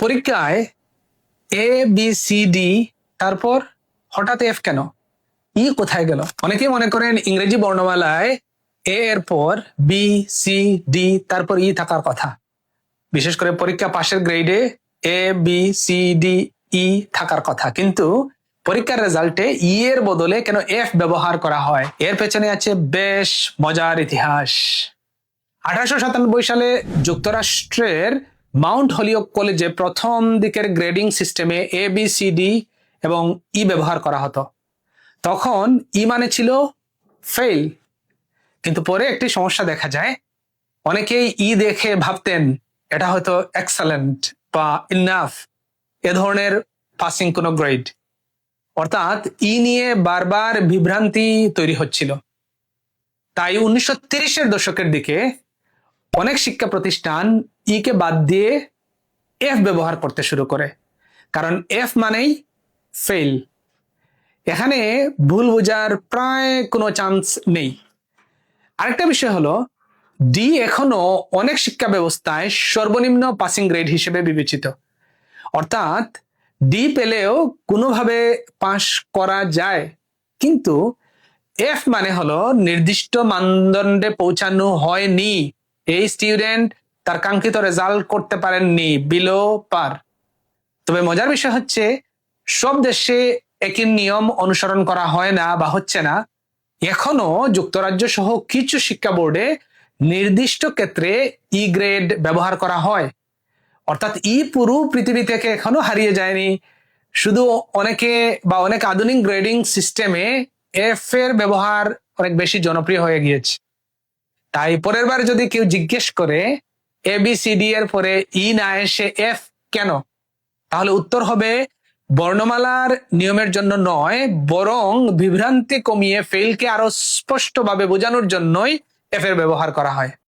পরীক্ষায় A B C D, তারপর হঠাৎ এফ কেন? ই কোথায় গেল? অনেকেই মনে করেন ইংরেজি বর্ণমালায় এ এর পর বি সি ডি তারপর ই থাকার কথা। বিশেষ করে পরীক্ষা পাশের গ্রেডে A B C D E থাকার কথা, কিন্তু পরীক্ষার রেজাল্টে ই এর বদলে কেন এফ ব্যবহার করা হয়? এর পেছনে আছে বেশ মজার ইতিহাস। 1897 সালে যুক্তরাষ্ট্রের মাউন্ট হলিওক কলেজে প্রথম দিকের গ্রেডিং সিস্টেমে এ বি সি ডি এবং ই ব্যবহার করা হতো। তখন ই মানে ছিল ফেল, কিন্তু পরে একটি সমস্যা দেখা যায়। অনেকেই ই দেখে ভাবতেন এটা হয়তো এক্সেলেন্ট বা ইনাফ, এ ধরনের পাসিং কোনো গ্রেড। অর্থাৎ ই নিয়ে বারবার বিভ্রান্তি তৈরি হচ্ছিল। তাই 1930-এর দশকের দিকে অনেক শিক্ষা প্রতিষ্ঠান ই কে বাদ দিয়ে এফ ব্যবহার করতে শুরু করে, কারণ এফ মানেই ফেল। এখানে ভুল বোঝার প্রায় কোনো চান্স নেই। আরেকটা বিষয় হলো, ডি এখনো অনেক শিক্ষা ব্যবস্থায় সর্বনিম্ন পাসিং গ্রেড হিসেবে বিবেচিত। অর্থাৎ ডি পেলেও কোনোভাবে পাস করা যায়, কিন্তু এফ মানে হলো নির্দিষ্ট মানদণ্ডে পৌঁছানো হয়নি, এই স্টুডেন্ট তার কাঙ্ক্ষিত রেজাল্ট করতে পারেননি, বিলো পার। তবে মজার বিষয় হচ্ছে, সব দেশে একই নিয়ম অনুসরণ করা হয় না বা হচ্ছে না। এখনো যুক্তরাজ্য সহ কিছু শিক্ষা বোর্ডে নির্দিষ্ট ক্ষেত্রে ই গ্রেড ব্যবহার করা হয়। অর্থাৎ ই পুরো পৃথিবী থেকে এখনো হারিয়ে যায়নি, শুধু অনেক আধুনিক গ্রেডিং সিস্টেমে এফ এর ব্যবহার অনেক বেশি জনপ্রিয় হয়ে গিয়েছে। তাই পরের বার যদি কেউ জিজ্ঞেস করে এ বি সি ডি এর পরে ই না এসে এফ কেন, তাহলে উত্তর হবে বর্ণমালার নিয়মের জন্য নয়, বরং বিভ্রান্তি কমিয়ে ফেলকে আরো স্পষ্টভাবে বোঝানোর জন্যই এফ এর ব্যবহার করা হয়।